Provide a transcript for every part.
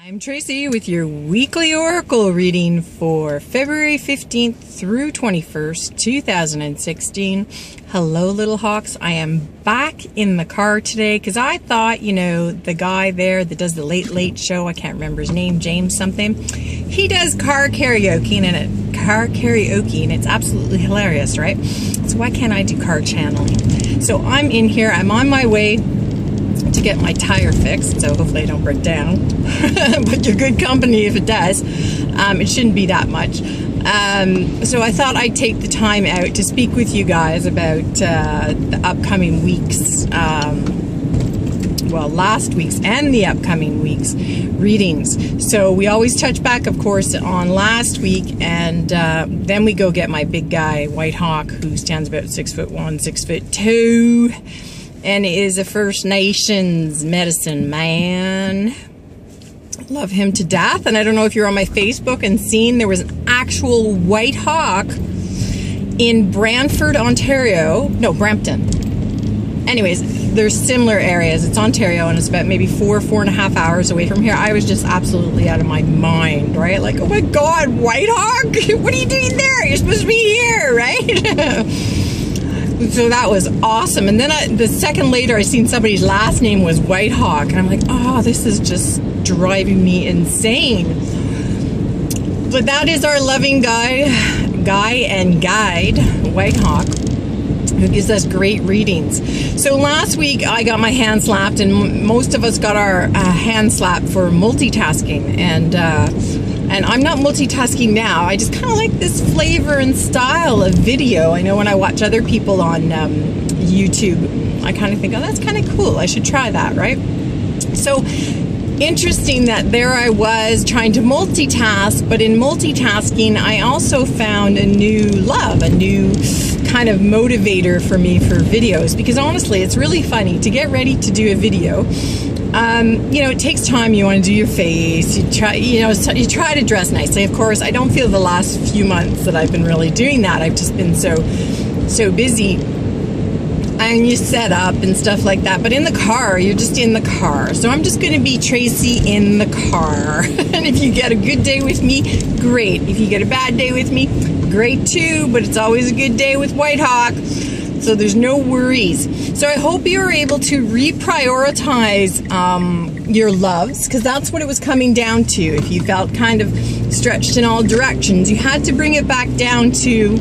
I'm Tracy with your weekly oracle reading for February 15th through 21st, 2016. Hello, little hawks. I am back in the car today because I thought, the guy there that does the late show, I can't remember his name, James something. He does car karaoke and it's absolutely hilarious, right? So why can't I do car channeling? So I'm in here. I'm on my way to get my tire fixed, so hopefully I don't break down. But you're good company if it does. It shouldn't be that much. So I thought I'd take the time out to speak with you guys about the upcoming weeks, last week's and the upcoming week's readings. So we always touch back, of course, on last week, and then we go get my big guy, Whitehawk, who stands about 6'1", 6'2", and is a First Nations medicine man. Love him to death. And I don't know if you're on my Facebook and seen, there was an actual white hawk in Brantford, Ontario. No, Brampton. Anyways, there's similar areas. It's Ontario, and it's about maybe 4.5 hours away from here. I was just absolutely out of my mind, right? Like, oh my God, white hawk? What are you doing there? You're supposed to be here, right? So that was awesome. And then the second later, I seen somebody's last name was Whitehawk, and I'm like, oh, this is just driving me insane. But that is our loving guy and guide, Whitehawk, who gives us great readings. So last week I got my hand slapped, and most of us got our hand slapped for multitasking, and I'm not multitasking now. I just kind of like this flavor and style of video. I know when I watch other people on YouTube, I kind of think, oh, that's kind of cool. I should try that, right? So interesting that there I was trying to multitask, but in multitasking, I also found a new love, a new kind of motivator for me for videos, because honestly, it's really funny to get ready to do a video. It takes time. You want to do your face. You try to dress nicely. Of course, I don't feel the last few months that I've been really doing that. I've just been so busy. And you set up and stuff like that. But in the car, you're just in the car. So I'm just going to be Tracy in the car. And if you get a good day with me, great. If you get a bad day with me, great too. But it's always a good day with Whitehawk. So there's no worries. So I hope you're able to reprioritize your loves, because that's what it was coming down to. If you felt kind of stretched in all directions, you had to bring it back down to,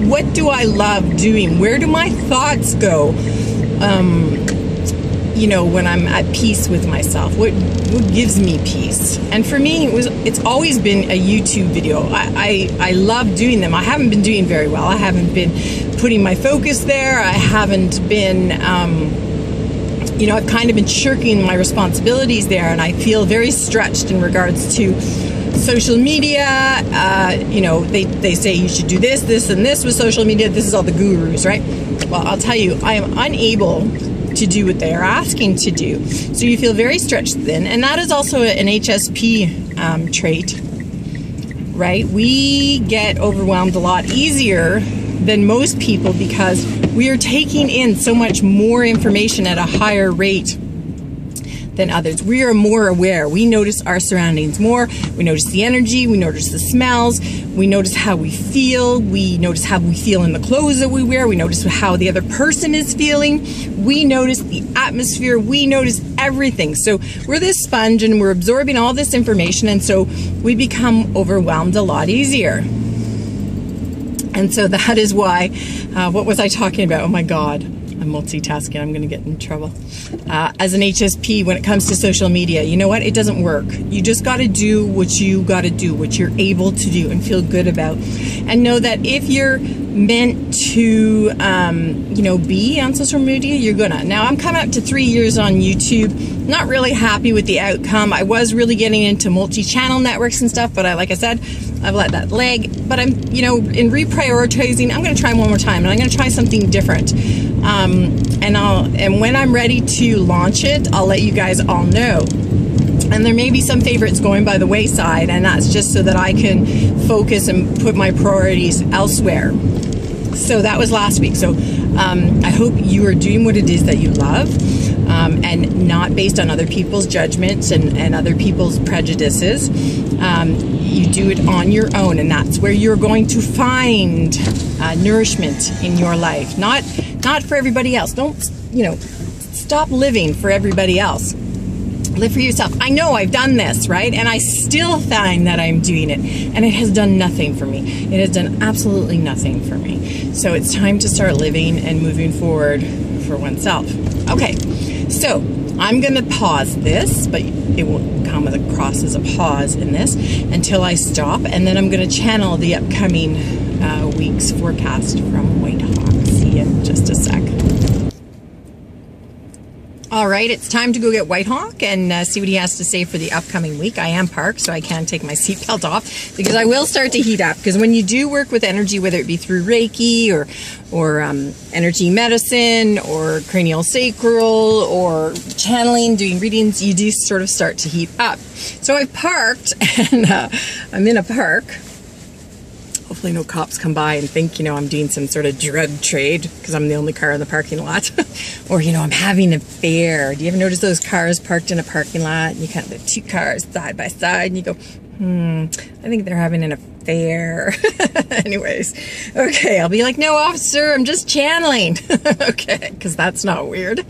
what do I love doing? Where do my thoughts go? When I'm at peace with myself, what gives me peace? And for me, it's always been a YouTube video. I love doing them. I haven't been doing very well. I haven't been putting my focus there. I haven't been, I've kind of been shirking my responsibilities there, and I feel very stretched in regards to social media. They say you should do this, and this with social media. This is all the gurus, right? Well, I'll tell you, I am unable to do what they are asking to do. So you feel very stretched thin, and that is also an HSP trait, right? We get overwhelmed a lot easier than most people because we are taking in so much more information at a higher rate than others. We are more aware. We notice our surroundings more. We notice the energy. We notice the smells. We notice how we feel. We notice how we feel in the clothes that we wear. We notice how the other person is feeling. We notice the atmosphere. We notice everything. So we're this sponge, and we're absorbing all this information, and so we become overwhelmed a lot easier. And so that is why, what was I talking about? Oh my God, I'm multitasking. I'm going to get in trouble. As an HSP, when it comes to social media, you know what? It doesn't work. You just got to do what you got to do, what you're able to do and feel good about. And know that if you're meant to, be on social media, you're gonna. Now, I'm coming up to 3 years on YouTube. Not really happy with the outcome. I was really getting into multi-channel networks and stuff, but like I said, I've let that lag. But I'm, in reprioritizing, I'm going to try one more time, and I'm going to try something different. And when I'm ready to launch it, I'll let you guys all know. And there may be some favorites going by the wayside, and that's just so that I can focus and put my priorities elsewhere. So that was last week. So I hope you are doing what it is that you love. and not based on other people's judgments and other people's prejudices. You do it on your own, and that's where you're going to find nourishment in your life. Not for everybody else. Don't, stop living for everybody else. Live for yourself. I know I've done this, right? And I still find that I'm doing it, and it has done nothing for me. It has done absolutely nothing for me. So it's time to start living and moving forward for oneself. Okay, so I'm going to pause this, but it will come across as a pause in this until I stop, and then I'm going to channel the upcoming week's forecast from Whitehawk. See you in just a sec. All right, it's time to go get Whitehawk and see what he has to say for the upcoming week. I am parked, so I can't take my seatbelt off because I will start to heat up. Because when you do work with energy, whether it be through Reiki or energy medicine or cranial sacral or channeling, doing readings, you do sort of start to heat up. So I've parked and I'm in a park. Hopefully no cops come by and think, I'm doing some sort of drug trade because I'm the only car in the parking lot. Or, I'm having an affair. Do you ever notice those cars parked in a parking lot? And you kind of have two cars side by side and you go, I think they're having an affair. Anyways, okay, I'll be like, no, officer, I'm just channeling. Okay, because that's not weird.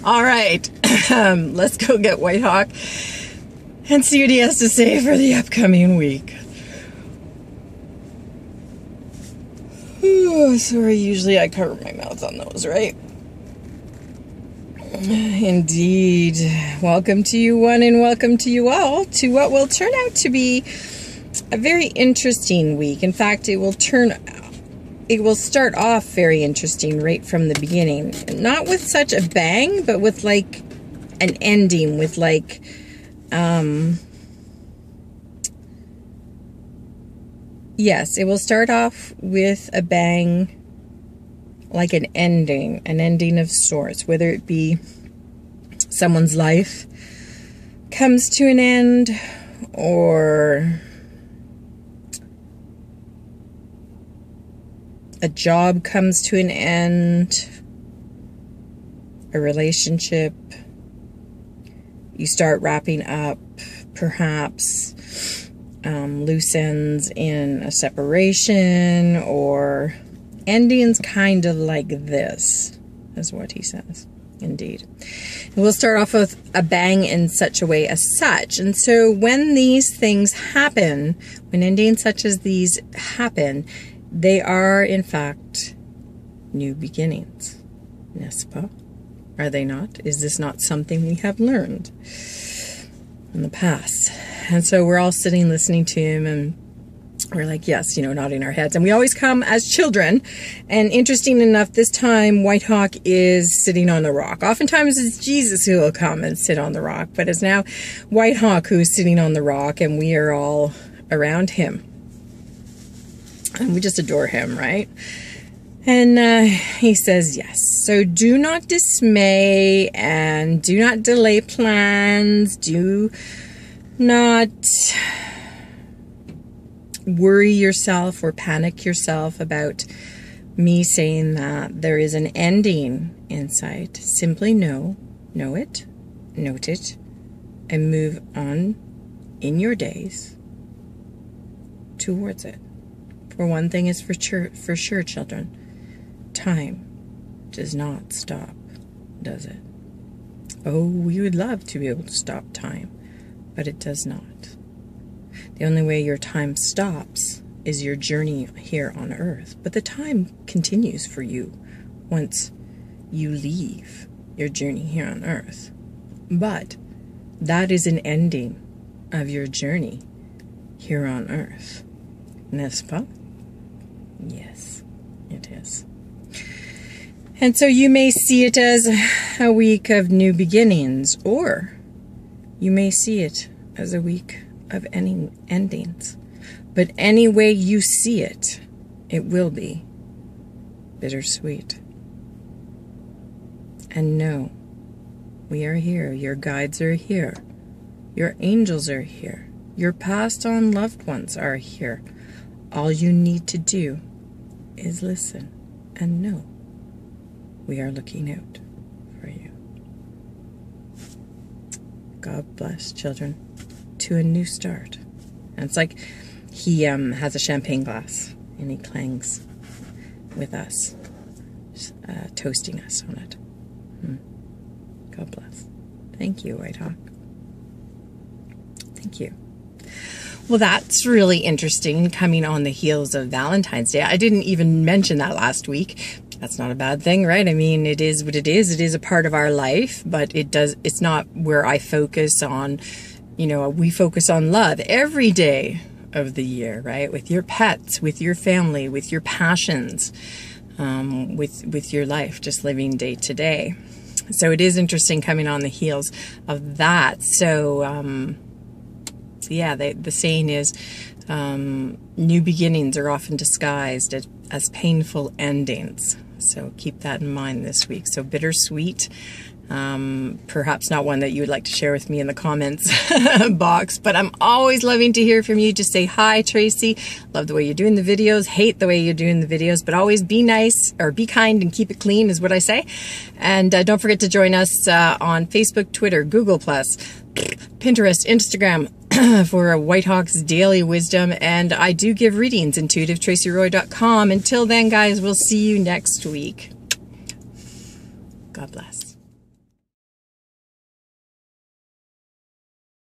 All right, let's go get Whitehawk and see what he has to say for the upcoming week. Sorry, usually I cover my mouth on those, right? Indeed. Welcome to you one and welcome to you all to what will turn out to be a very interesting week. In fact, it will start off very interesting right from the beginning. Not with such a bang, but with like an ending, with like yes, it will start off with a bang, like an ending of sorts, whether it be someone's life comes to an end or a job comes to an end, a relationship, you start wrapping up, perhaps loose ends in a separation, or endings kind of like this, is what he says. Indeed. And we'll start off with a bang in such a way as such. And so when these things happen, when endings such as these happen, they are in fact new beginnings. N'est-ce pas? Are they not? Is this not something we have learned in the past? And so we're all sitting listening to him, and we're like, yes, nodding our heads. And we always come as children. And interesting enough, this time Whitehawk is sitting on the rock. Oftentimes it's Jesus who will come and sit on the rock, but it's now Whitehawk who is sitting on the rock, and we are all around him. And we just adore him, right? And he says, yes. So do not dismay and do not delay plans. Do not worry yourself or panic yourself about me saying that there is an ending in sight. Simply know it, note it, and move on in your days towards it. For one thing is for sure, children, time does not stop, does it? Oh, we would love to be able to stop time, but it does not. The only way your time stops is your journey here on earth. But the time continues for you once you leave your journey here on earth. But that is an ending of your journey here on earth. N'est-ce pas? Yes, it is. And so you may see it as a week of new beginnings, or you may see it as a week of endings. But any way you see it, it will be bittersweet. And no, we are here. Your guides are here. Your angels are here. Your passed on loved ones are here. All you need to do is listen and know we are looking out for you. God bless, children, to a new start. And it's like he has a champagne glass and he clangs with us, toasting us on it. God bless. Thank you, Whitehawk. Thank you. Well, that's really interesting, coming on the heels of Valentine's Day. I didn't even mention that last week. That's not a bad thing, right? I mean, it is what it is. It is a part of our life, but it's not where I focus on, we focus on love every day of the year, right? With your pets, with your family, with your passions, with your life, just living day to day. So it is interesting coming on the heels of that. So, yeah, the saying is, new beginnings are often disguised as painful endings. So keep that in mind this week. So bittersweet, perhaps not one that you would like to share with me in the comments box, but I'm always loving to hear from you. Just say hi, Tracy. Love the way you're doing the videos. Hate the way you're doing the videos, but always be nice, or be kind and keep it clean is what I say. And don't forget to join us on Facebook, Twitter, Google+, Pinterest, Instagram, for Whitehawk's daily wisdom. And I do give readings, intuitivetracyroy.com. Until then, guys, we'll see you next week. God bless.